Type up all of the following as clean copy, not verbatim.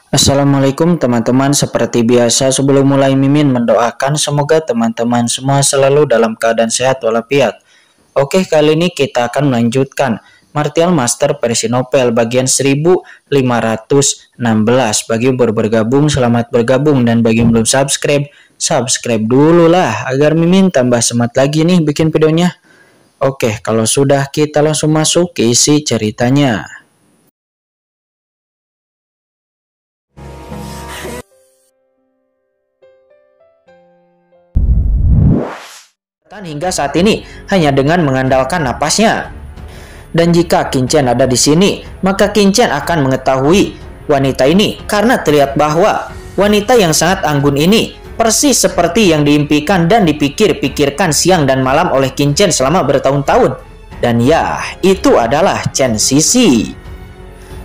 Assalamualaikum teman-teman, seperti biasa sebelum mulai Mimin mendoakan semoga teman-teman semua selalu dalam keadaan sehat walafiat. Oke, kali ini kita akan melanjutkan Martial Master versi novel bagian 1516. Bagi yang baru bergabung, selamat bergabung, dan bagi yang belum subscribe dulu lah agar Mimin tambah semangat lagi nih bikin videonya. Oke, kalau sudah kita langsung masuk ke isi ceritanya. Hingga saat ini hanya dengan mengandalkan napasnya. Dan jika Qin ada di sini, maka Qin akan mengetahui wanita ini karena terlihat bahwa wanita yang sangat anggun ini persis seperti yang diimpikan dan dipikir-pikirkan siang dan malam oleh Qin selama bertahun-tahun. Dan ya, itu adalah Chen Sisi.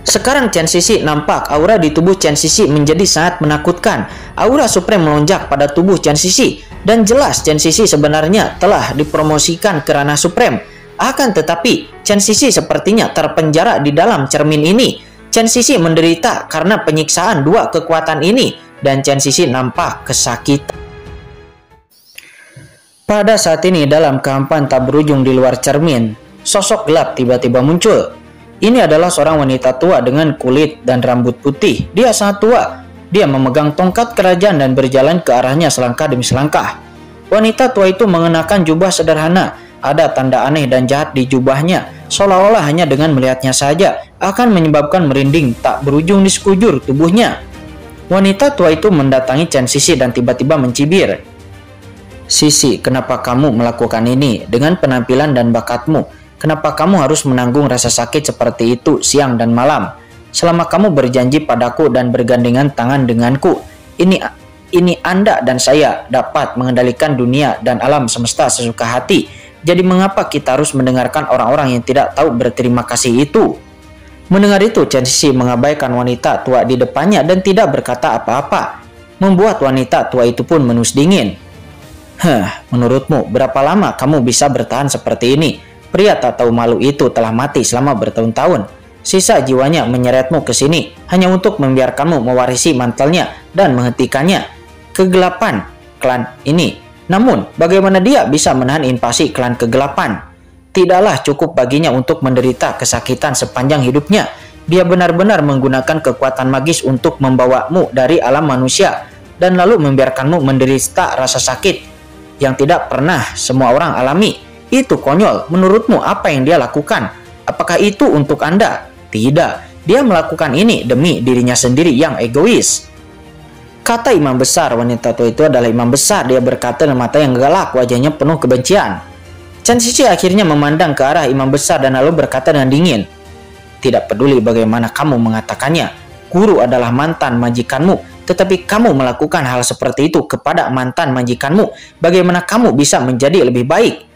Sekarang Chen Sisi nampak aura di tubuh Chen Sisi menjadi sangat menakutkan. Aura Supreme melonjak pada tubuh Chen Sisi dan jelas Chen Sisi sebenarnya telah dipromosikan ke ranah Supreme. Akan tetapi Chen Sisi sepertinya terpenjara di dalam cermin ini. Chen Sisi menderita karena penyiksaan dua kekuatan ini dan Chen Sisi nampak kesakitan. Pada saat ini dalam kehampaan tak berujung di luar cermin, sosok gelap tiba-tiba muncul. Ini adalah seorang wanita tua dengan kulit dan rambut putih. Dia sangat tua. Dia memegang tongkat kerajaan dan berjalan ke arahnya selangkah demi selangkah. Wanita tua itu mengenakan jubah sederhana. Ada tanda aneh dan jahat di jubahnya, seolah-olah hanya dengan melihatnya saja akan menyebabkan merinding tak berujung di sekujur tubuhnya. Wanita tua itu mendatangi Chen Sisi dan tiba-tiba mencibir. "Sisi, kenapa kamu melakukan ini dengan penampilan dan bakatmu? Kenapa kamu harus menanggung rasa sakit seperti itu siang dan malam? Selama kamu berjanji padaku dan bergandengan tangan denganku, ini Anda dan saya dapat mengendalikan dunia dan alam semesta sesuka hati. Jadi mengapa kita harus mendengarkan orang-orang yang tidak tahu berterima kasih itu?" Mendengar itu, Chen Sisi mengabaikan wanita tua di depannya dan tidak berkata apa-apa. Membuat wanita tua itu pun menus dingin. Menurutmu berapa lama kamu bisa bertahan seperti ini? Pria tak tahu malu itu telah mati selama bertahun-tahun. Sisa jiwanya menyeretmu ke sini hanya untuk membiarkanmu mewarisi mantelnya dan menghentikannya kegelapan klan ini. Namun, bagaimana dia bisa menahan invasi klan kegelapan? Tidaklah cukup baginya untuk menderita kesakitan sepanjang hidupnya. Dia benar-benar menggunakan kekuatan magis untuk membawamu dari alam manusia dan lalu membiarkanmu menderita rasa sakit yang tidak pernah semua orang alami. Itu konyol. Menurutmu apa yang dia lakukan? Apakah itu untuk Anda? Tidak. Dia melakukan ini demi dirinya sendiri yang egois. Kata imam besar. Wanita tua itu adalah imam besar. Dia berkata dengan mata yang galak, wajahnya penuh kebencian. Chen Sisi akhirnya memandang ke arah imam besar dan lalu berkata dengan dingin, "Tidak peduli bagaimana kamu mengatakannya, guru adalah mantan majikanmu. Tetapi kamu melakukan hal seperti itu kepada mantan majikanmu. Bagaimana kamu bisa menjadi lebih baik?"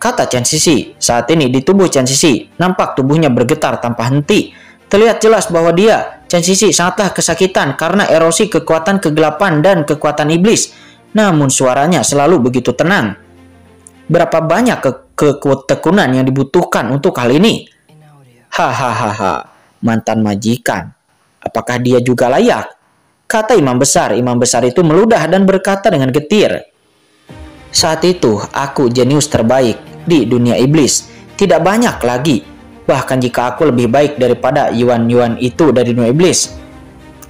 Kata Chen Sisi. Saat ini di tubuh Chen Sisi nampak tubuhnya bergetar tanpa henti. Terlihat jelas bahwa dia, Chen Sisi, sangatlah kesakitan karena erosi kekuatan kegelapan dan kekuatan iblis. Namun suaranya selalu begitu tenang. Berapa banyak ketekunan yang dibutuhkan untuk hal ini? Hahaha, mantan majikan. Apakah dia juga layak? Kata imam besar. Imam besar itu meludah dan berkata dengan getir, "Saat itu aku jenius terbaik di dunia iblis. Tidak banyak lagi. Bahkan jika aku lebih baik daripada Yuan itu dari dunia iblis.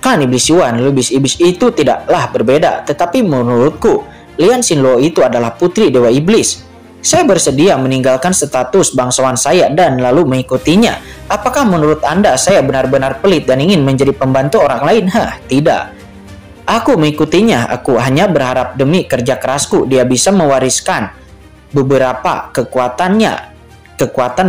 Klan iblis Yuan, iblis itu tidaklah berbeda. Tetapi menurutku, Lian Xinluo itu adalah putri dewa iblis. Saya bersedia meninggalkan status bangsawan saya dan lalu mengikutinya. Apakah menurut Anda saya benar-benar pelit dan ingin menjadi pembantu orang lain? Tidak. Aku mengikutinya. Aku hanya berharap demi kerja kerasku dia bisa mewariskan beberapa kekuatan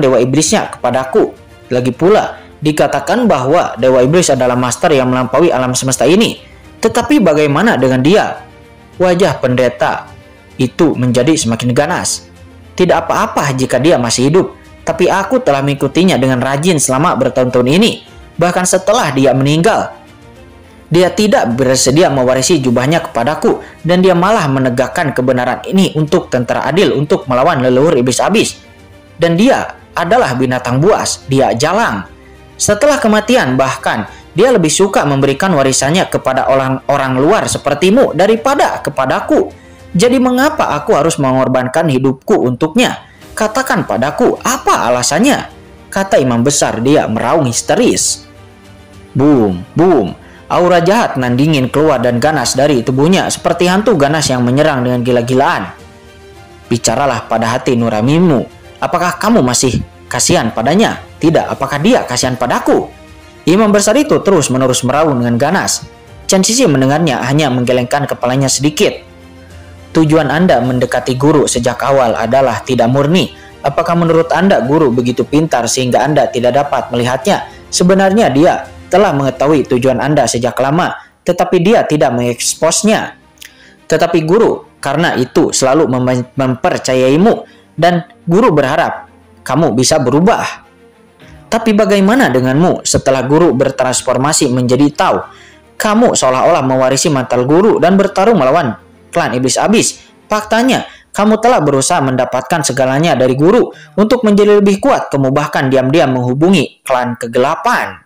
dewa iblisnya kepadaku. Lagi pula, dikatakan bahwa dewa iblis adalah master yang melampaui alam semesta ini. Tetapi bagaimana dengan dia?" Wajah pendeta itu menjadi semakin ganas. "Tidak apa-apa jika dia masih hidup. Tapi aku telah mengikutinya dengan rajin selama bertahun-tahun ini. Bahkan setelah dia meninggal, dia tidak bersedia mewarisi jubahnya kepadaku dan dia malah menegakkan kebenaran ini untuk tentara adil untuk melawan leluhur iblis abis. Dan dia adalah binatang buas, dia jalang. Setelah kematian bahkan Dia lebih suka memberikan warisannya kepada orang-orang luar sepertimu daripada kepadaku. Jadi mengapa aku harus mengorbankan hidupku untuknya? Katakan padaku, apa alasannya? Kata imam besar, dia meraung histeris. Boom, boom. Aura jahat nan dingin keluar dan ganas dari tubuhnya seperti hantu ganas yang menyerang dengan gila-gilaan. Bicaralah pada hati nuranimu. Apakah kamu masih kasihan padanya? Tidak, apakah dia kasihan padaku? Imam besar itu terus-menerus meraung dengan ganas. Chen Sisi mendengarnya hanya menggelengkan kepalanya sedikit. Tujuan Anda mendekati guru sejak awal adalah tidak murni. Apakah menurut Anda guru begitu pintar sehingga Anda tidak dapat melihatnya? Sebenarnya dia telah mengetahui tujuan Anda sejak lama, tetapi dia tidak mengeksposnya. Tetapi guru karena itu selalu mempercayaimu dan guru berharap kamu bisa berubah. Tapi bagaimana denganmu setelah guru bertransformasi menjadi Tao? Kamu seolah-olah mewarisi mantel guru dan bertarung melawan klan iblis abis. Faktanya, kamu telah berusaha mendapatkan segalanya dari guru untuk menjadi lebih kuat. Kamu bahkan diam-diam menghubungi klan kegelapan.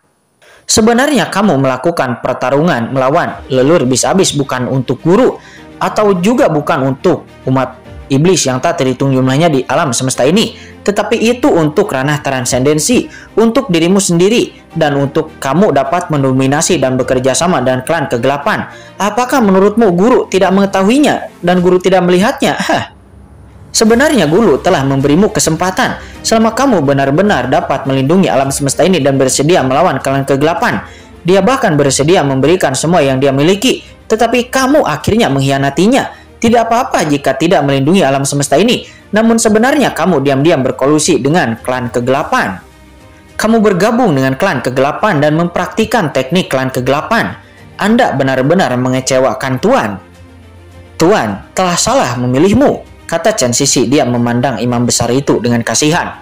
Sebenarnya kamu melakukan pertarungan melawan leluhur iblis abis bukan untuk guru, atau juga bukan untuk umat iblis yang tak terhitung jumlahnya di alam semesta ini, tetapi itu untuk ranah transendensi, untuk dirimu sendiri, dan untuk kamu dapat mendominasi dan bekerja sama dengan klan kegelapan. Apakah menurutmu guru tidak mengetahuinya dan guru tidak melihatnya? Sebenarnya guru telah memberimu kesempatan selama kamu benar-benar dapat melindungi alam semesta ini dan bersedia melawan klan kegelapan. Dia bahkan bersedia memberikan semua yang dia miliki, tetapi kamu akhirnya mengkhianatinya. Tidak apa-apa jika tidak melindungi alam semesta ini, namun sebenarnya kamu diam-diam berkolusi dengan klan kegelapan. Kamu bergabung dengan klan kegelapan dan mempraktikkan teknik klan kegelapan. Anda benar-benar mengecewakan Tuan. Tuan telah salah memilihmu, kata Chen Sisi. Dia memandang imam besar itu dengan kasihan.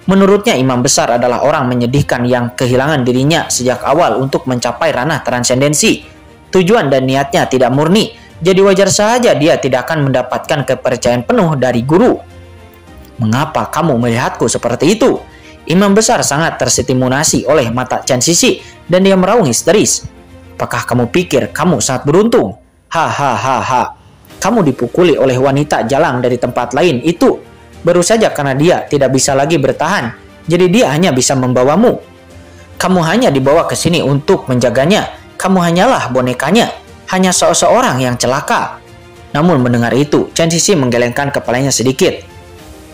Menurutnya imam besar adalah orang menyedihkan yang kehilangan dirinya sejak awal untuk mencapai ranah transendensi. Tujuan dan niatnya tidak murni. Jadi wajar saja dia tidak akan mendapatkan kepercayaan penuh dari guru. Mengapa kamu melihatku seperti itu? Imam besar sangat terstimulasi oleh mata Chen Sisi dan dia meraung histeris. Apakah kamu pikir kamu sangat beruntung? Hahaha. Kamu dipukuli oleh wanita jalang dari tempat lain itu baru saja karena dia tidak bisa lagi bertahan. Jadi dia hanya bisa membawamu. Kamu hanya dibawa ke sini untuk menjaganya. Kamu hanyalah bonekanya. Hanya seseorang yang celaka. Namun mendengar itu, Chen Sisi menggelengkan kepalanya sedikit.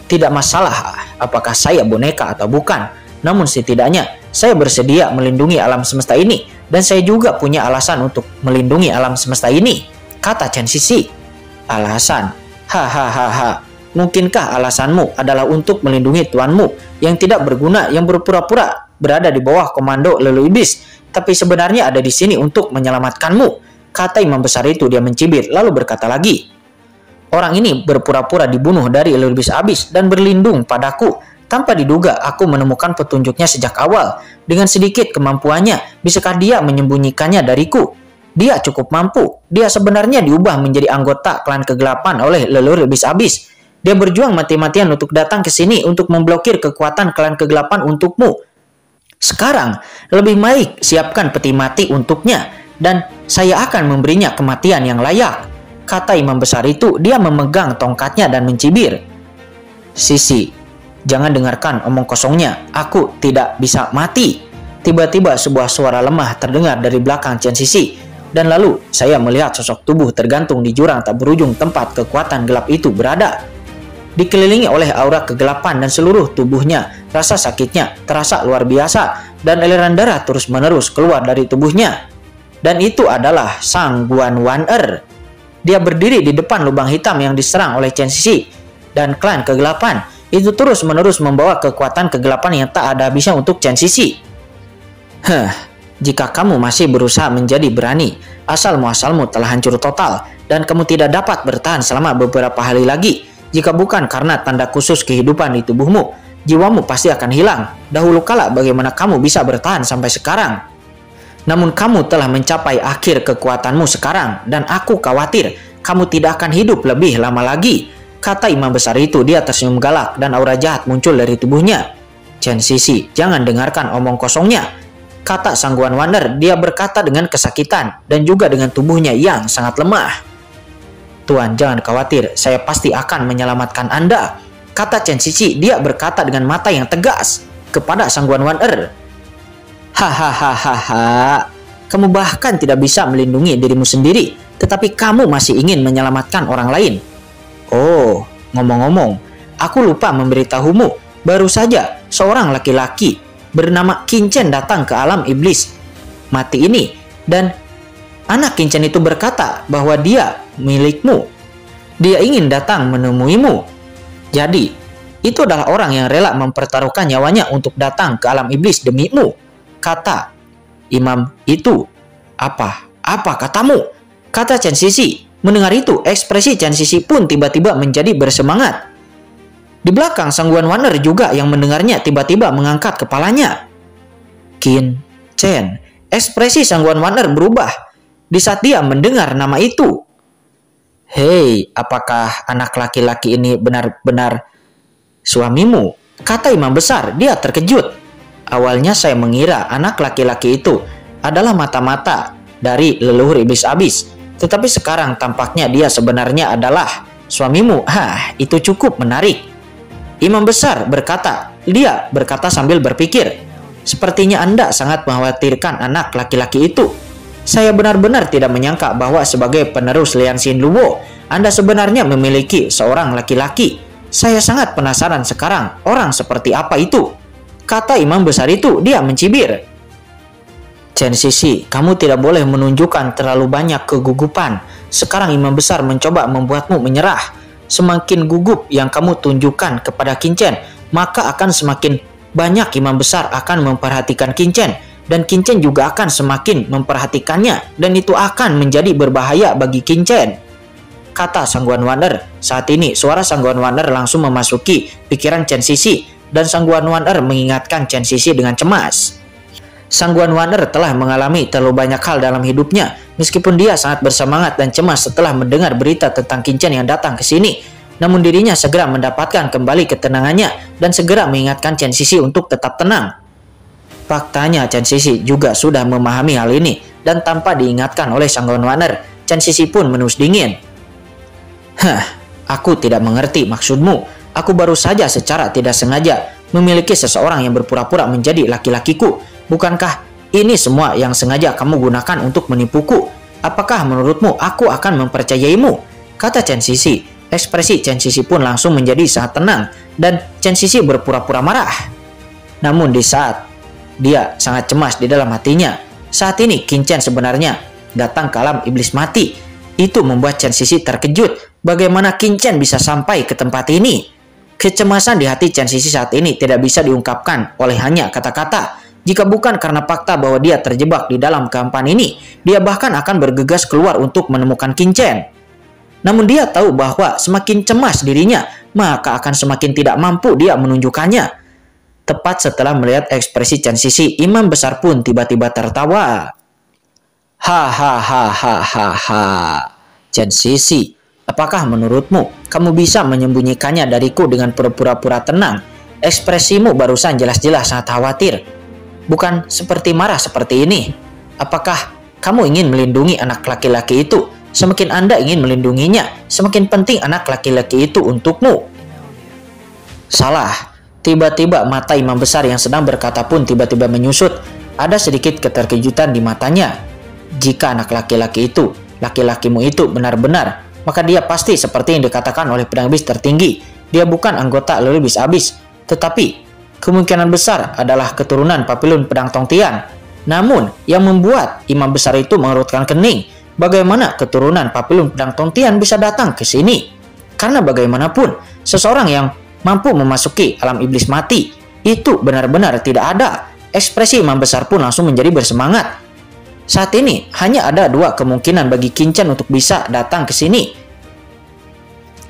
Tidak masalah apakah saya boneka atau bukan. Namun setidaknya saya bersedia melindungi alam semesta ini. Dan saya juga punya alasan untuk melindungi alam semesta ini, kata Chen Sisi. Alasan? Hahaha. Mungkinkah alasanmu adalah untuk melindungi tuanmu yang tidak berguna, yang berpura-pura berada di bawah komando leluhur iblis, tapi sebenarnya ada di sini untuk menyelamatkanmu? Kata imam besar itu. Dia mencibir lalu berkata lagi, orang ini berpura-pura dibunuh dari leluhur iblis abis dan berlindung padaku. Tanpa diduga aku menemukan petunjuknya sejak awal. Dengan sedikit kemampuannya, bisakah dia menyembunyikannya dariku? Dia cukup mampu. Dia sebenarnya diubah menjadi anggota klan kegelapan oleh leluhur iblis abis. Dia berjuang mati-matian untuk datang ke sini untuk memblokir kekuatan klan kegelapan untukmu. Sekarang lebih baik siapkan peti mati untuknya. Dan saya akan memberinya kematian yang layak, kata imam besar itu. Dia memegang tongkatnya dan mencibir. Sisi, jangan dengarkan omong kosongnya. Aku tidak bisa mati. Tiba-tiba sebuah suara lemah terdengar dari belakang Chen Sisi. Dan lalu saya melihat sosok tubuh tergantung di jurang tak berujung tempat kekuatan gelap itu berada. Dikelilingi oleh aura kegelapan dan seluruh tubuhnya. Rasa sakitnya terasa luar biasa. Dan aliran darah terus-menerus keluar dari tubuhnya. Dan itu adalah Sang Guan Wan-er. Dia berdiri di depan lubang hitam yang diserang oleh Chen Sisi dan klan kegelapan. Itu terus-menerus membawa kekuatan kegelapan yang tak ada habisnya untuk Chen Sisi. Jika kamu masih berusaha menjadi berani, asal-muasalmu telah hancur total dan kamu tidak dapat bertahan selama beberapa hari lagi. Jika bukan karena tanda khusus kehidupan di tubuhmu, jiwamu pasti akan hilang. Dahulu kala bagaimana kamu bisa bertahan sampai sekarang? Namun kamu telah mencapai akhir kekuatanmu sekarang dan aku khawatir kamu tidak akan hidup lebih lama lagi, kata imam besar itu. Dia tersenyum galak dan aura jahat muncul dari tubuhnya. Chen Sisi, jangan dengarkan omong kosongnya. kata Sangguan Waner. Dia berkata dengan kesakitan dan juga dengan tubuhnya yang sangat lemah. Tuan, jangan khawatir, saya pasti akan menyelamatkan Anda, kata Chen Sisi. Dia berkata dengan mata yang tegas kepada Sangguan Waner. Hahaha, kamu bahkan tidak bisa melindungi dirimu sendiri, tetapi kamu masih ingin menyelamatkan orang lain. Oh, ngomong-ngomong, aku lupa memberitahumu, baru saja seorang laki-laki bernama Qin Chen datang ke alam iblis mati ini, dan anak Qin Chen itu berkata bahwa dia milikmu. Dia ingin datang menemuimu. Jadi, itu adalah orang yang rela mempertaruhkan nyawanya untuk datang ke alam iblis demimu, kata imam itu. Apa katamu? Kata Chen Sisi. Mendengar itu, ekspresi Chen Sisi pun tiba-tiba menjadi bersemangat. Di belakang, Sangguan Waner juga yang mendengarnya tiba-tiba mengangkat kepalanya. Qin Chen. Ekspresi Sangguan Waner berubah di saat dia mendengar nama itu. Hei, apakah anak laki-laki ini benar-benar suamimu? Kata imam besar. Dia terkejut. Awalnya saya mengira anak laki-laki itu adalah mata-mata dari leluhur iblis abis. Tetapi sekarang tampaknya dia sebenarnya adalah suamimu. Itu cukup menarik. Imam besar berkata. Dia berkata sambil berpikir. Sepertinya Anda sangat mengkhawatirkan anak laki-laki itu. Saya benar-benar tidak menyangka bahwa sebagai penerus Lian Xin Luo, Anda sebenarnya memiliki seorang laki-laki. Saya sangat penasaran sekarang orang seperti apa itu, kata imam besar itu. Dia mencibir. Chen Sisi, kamu tidak boleh menunjukkan terlalu banyak kegugupan. Sekarang imam besar mencoba membuatmu menyerah. Semakin gugup yang kamu tunjukkan kepada Qin Chen, maka akan semakin banyak imam besar akan memperhatikan Qin Chen, dan Qin Chen juga akan semakin memperhatikannya, dan itu akan menjadi berbahaya bagi Qin Chen, kata Sangguan Waner. Saat ini suara Sangguan Waner langsung memasuki pikiran Chen Sisi, dan Sangguan Waner mengingatkan Chen Sisi dengan cemas. Sangguan Waner telah mengalami terlalu banyak hal dalam hidupnya, meskipun dia sangat bersemangat dan cemas setelah mendengar berita tentang Qin Chen yang datang ke sini. Namun dirinya segera mendapatkan kembali ketenangannya dan segera mengingatkan Chen Sisi untuk tetap tenang. Faktanya Chen Sisi juga sudah memahami hal ini, dan tanpa diingatkan oleh Sangguan Waner, Chen Sisi pun menus dingin. Aku tidak mengerti maksudmu. Aku baru saja secara tidak sengaja memiliki seseorang yang berpura-pura menjadi laki-lakiku. Bukankah ini semua yang sengaja kamu gunakan untuk menipuku? Apakah menurutmu aku akan mempercayaimu? Kata Chen Sisi. Ekspresi Chen Sisi pun langsung menjadi sangat tenang, dan Chen Sisi berpura-pura marah. Namun di saat dia sangat cemas di dalam hatinya, saat ini Qin Chen sebenarnya datang ke alam iblis mati. Itu membuat Chen Sisi terkejut. Bagaimana Qin Chen bisa sampai ke tempat ini? Kecemasan di hati Chen Sisi saat ini tidak bisa diungkapkan oleh hanya kata-kata. Jika bukan karena fakta bahwa dia terjebak di dalam kehampaan ini, dia bahkan akan bergegas keluar untuk menemukan Qin Chen. Namun dia tahu bahwa semakin cemas dirinya, maka akan semakin tidak mampu dia menunjukkannya. Tepat setelah melihat ekspresi Chen Sisi, imam besar pun tiba-tiba tertawa. Hahaha. Chen Sisi, apakah menurutmu kamu bisa menyembunyikannya dariku dengan pura-pura tenang? Ekspresimu barusan jelas-jelas sangat khawatir. Bukan seperti marah seperti ini. Apakah kamu ingin melindungi anak laki-laki itu? Semakin Anda ingin melindunginya, semakin penting anak laki-laki itu untukmu. Salah. Tiba-tiba mata imam besar yang sedang berkata pun tiba-tiba menyusut. Ada sedikit keterkejutan di matanya. Jika anak laki-laki itu, laki-lakimu itu benar-benar, maka dia pasti seperti yang dikatakan oleh pedang iblis tertinggi. Dia bukan anggota leluhur iblis abis, tetapi kemungkinan besar adalah keturunan Papilun Pedang Tong Tian. Namun, yang membuat imam besar itu mengerutkan kening, bagaimana keturunan Papilun Pedang Tong Tian bisa datang ke sini? Karena bagaimanapun, seseorang yang mampu memasuki alam iblis mati itu benar-benar tidak ada. Ekspresi imam besar pun langsung menjadi bersemangat. Saat ini hanya ada dua kemungkinan bagi Qin Chen untuk bisa datang ke sini.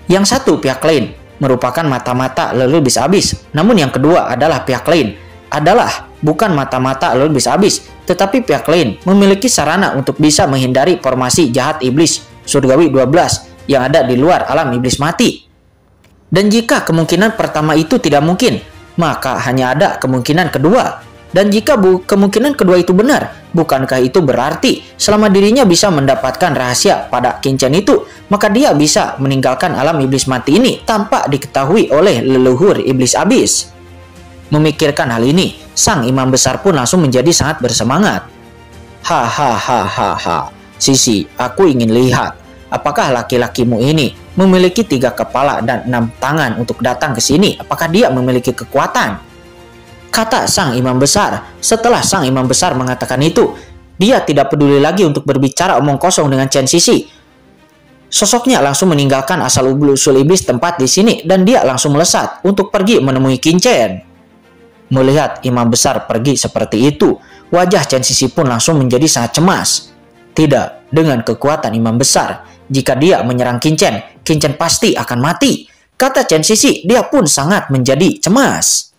Yang satu, pihak lain merupakan mata-mata leluhur iblis abis. Namun yang kedua adalah pihak lain adalah bukan mata-mata leluhur iblis abis, tetapi pihak lain memiliki sarana untuk bisa menghindari formasi jahat iblis surgawi 12 yang ada di luar alam iblis mati. Dan jika kemungkinan pertama itu tidak mungkin, maka hanya ada kemungkinan kedua. Dan jika kemungkinan kedua itu benar, bukankah itu berarti selama dirinya bisa mendapatkan rahasia pada Qin Chen itu, maka dia bisa meninggalkan alam iblis mati ini tanpa diketahui oleh leluhur iblis abis? Memikirkan hal ini, sang imam besar pun langsung menjadi sangat bersemangat. Hahaha, Sisi, aku ingin lihat apakah laki-lakimu ini memiliki 3 kepala dan 6 tangan untuk datang ke sini. Apakah dia memiliki kekuatan? Kata sang imam besar. Setelah sang imam besar mengatakan itu, dia tidak peduli lagi untuk berbicara omong kosong dengan Chen Sisi. Sosoknya langsung meninggalkan asal-usul iblis tempat di sini dan dia langsung melesat untuk pergi menemui Qin Chen. Melihat imam besar pergi seperti itu, wajah Chen Sisi pun langsung menjadi sangat cemas. Tidak, dengan kekuatan imam besar, jika dia menyerang Qin Chen pasti akan mati. Kata Chen Sisi, dia pun sangat menjadi cemas.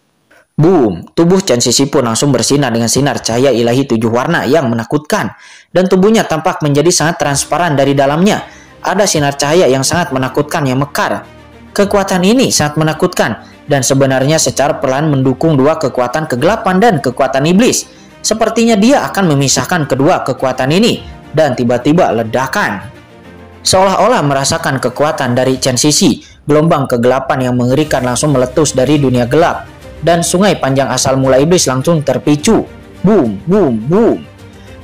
Boom, tubuh Chen Sisi pun langsung bersinar dengan sinar cahaya ilahi 7 warna yang menakutkan. Dan tubuhnya tampak menjadi sangat transparan dari dalamnya. Ada sinar cahaya yang sangat menakutkan yang mekar. Kekuatan ini sangat menakutkan dan sebenarnya secara perlahan mendukung 2 kekuatan kegelapan dan kekuatan iblis. Sepertinya dia akan memisahkan kedua kekuatan ini dan tiba-tiba ledakan. Seolah-olah merasakan kekuatan dari Chen Sisi, gelombang kegelapan yang mengerikan langsung meletus dari dunia gelap. Dan sungai panjang asal mula iblis langsung terpicu. Boom, boom, boom.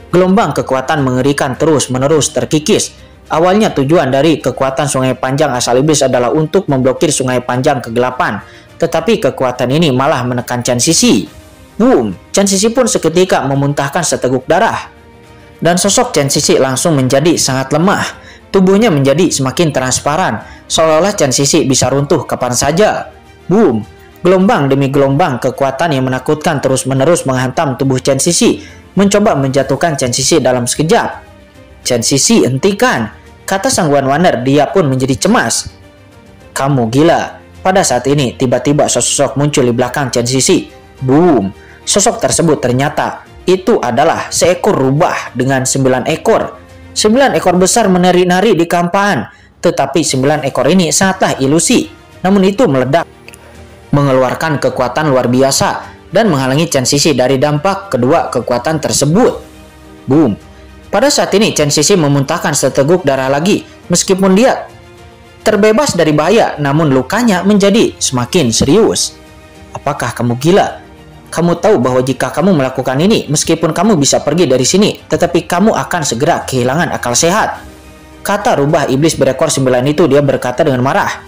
Gelombang kekuatan mengerikan terus-menerus terkikis. Awalnya tujuan dari kekuatan sungai panjang asal iblis adalah untuk memblokir sungai panjang kegelapan. Tetapi kekuatan ini malah menekan Chen Sisi. Boom, Chen Sisi pun seketika memuntahkan seteguk darah. Dan sosok Chen Sisi langsung menjadi sangat lemah. Tubuhnya menjadi semakin transparan. Seolah-olah Chen Sisi bisa runtuh kapan saja. Boom. Gelombang demi gelombang kekuatan yang menakutkan terus-menerus menghantam tubuh Chen Sisi, mencoba menjatuhkan Chen Sisi dalam sekejap. Chen Sisi, hentikan, kata sang One Wonder. Dia pun menjadi cemas. Kamu gila. Pada saat ini, tiba-tiba sosok muncul di belakang Chen Sisi. Boom. Sosok tersebut ternyata itu adalah seekor rubah dengan 9 ekor. 9 ekor besar menari-nari di kampaan. Tetapi 9 ekor ini sangatlah ilusi. Namun itu meledak, mengeluarkan kekuatan luar biasa dan menghalangi Chen Sisi dari dampak kedua kekuatan tersebut. Boom. Pada saat ini Chen Sisi memuntahkan seteguk darah lagi. Meskipun dia terbebas dari bahaya, namun lukanya menjadi semakin serius. Apakah kamu gila? Kamu tahu bahwa jika kamu melakukan ini, meskipun kamu bisa pergi dari sini, tetapi kamu akan segera kehilangan akal sehat. Kata rubah iblis berekor 9 itu, dia berkata dengan marah.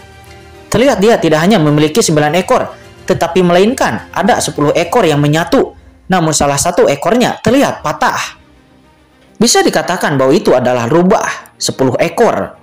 Terlihat dia tidak hanya memiliki 9 ekor, tetapi melainkan ada 10 ekor yang menyatu. Namun salah satu ekornya terlihat patah. Bisa dikatakan bahwa itu adalah rubah 10 ekor.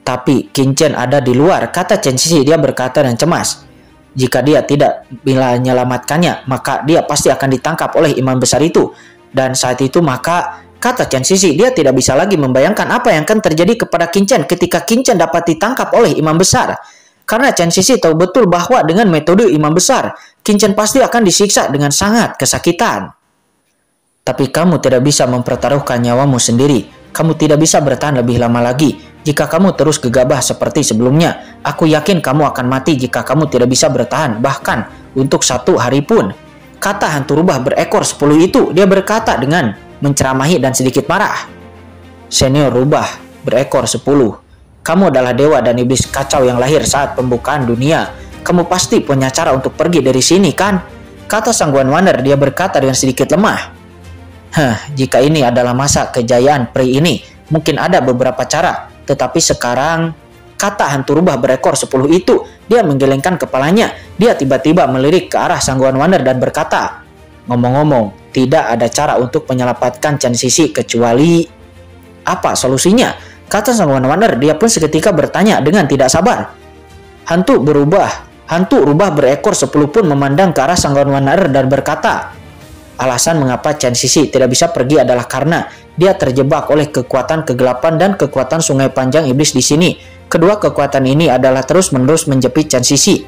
Tapi Qin Chen ada di luar, kata Chen Sisi. Dia berkata dengan cemas. Jika dia tidak bisa menyelamatkannya, maka dia pasti akan ditangkap oleh imam besar itu. Dan saat itu maka, kata Chen Sisi, dia tidak bisa lagi membayangkan apa yang akan terjadi kepada Qin Chen ketika Qin Chen dapat ditangkap oleh imam besar. Karena Chen Sisi tahu betul bahwa dengan metode imam besar, Qin Chen pasti akan disiksa dengan sangat kesakitan. Tapi kamu tidak bisa mempertaruhkan nyawamu sendiri. Kamu tidak bisa bertahan lebih lama lagi. Jika kamu terus gegabah seperti sebelumnya, aku yakin kamu akan mati jika kamu tidak bisa bertahan, bahkan untuk 1 hari pun. Kata hantu rubah berekor 10 itu, dia berkata dengan menceramahi dan sedikit marah. Senior rubah berekor 10. Kamu adalah dewa dan iblis kacau yang lahir saat pembukaan dunia. Kamu pasti punya cara untuk pergi dari sini, kan? Kata sang One Wonder. Dia berkata dengan sedikit lemah. Jika ini adalah masa kejayaan peri ini, mungkin ada beberapa cara. Tetapi sekarang, kata hantu rubah berekor 10 itu, dia menggelengkan kepalanya. Dia tiba-tiba melirik ke arah sang One Wonder dan berkata, ngomong-ngomong, tidak ada cara untuk menyelamatkan Chen Sisi kecuali... Apa solusinya? Kata sang One Wonder. Dia pun seketika bertanya dengan tidak sabar. Hantu rubah berekor 10 pun memandang ke arah sang One Wonder dan berkata, alasan mengapa Chen Sisi tidak bisa pergi adalah karena dia terjebak oleh kekuatan kegelapan dan kekuatan sungai panjang iblis di sini. Kedua kekuatan ini adalah terus-menerus menjepit Chen Sisi.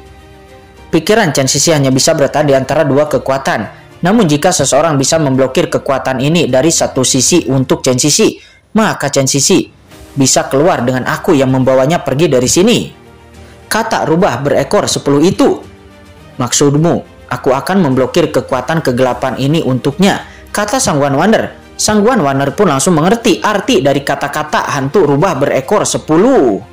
Pikiran Chen Sisi hanya bisa bertahan di antara 2 kekuatan. Namun jika seseorang bisa memblokir kekuatan ini dari satu sisi untuk Chen Sisi, maka Chen Sisi bisa keluar dengan aku yang membawanya pergi dari sini. Kata rubah berekor 10 itu. Maksudmu, Aku akan memblokir kekuatan kegelapan ini untuknya, kata Sang One Wonder. Sang One Wonder pun langsung mengerti arti dari kata-kata hantu rubah berekor 10.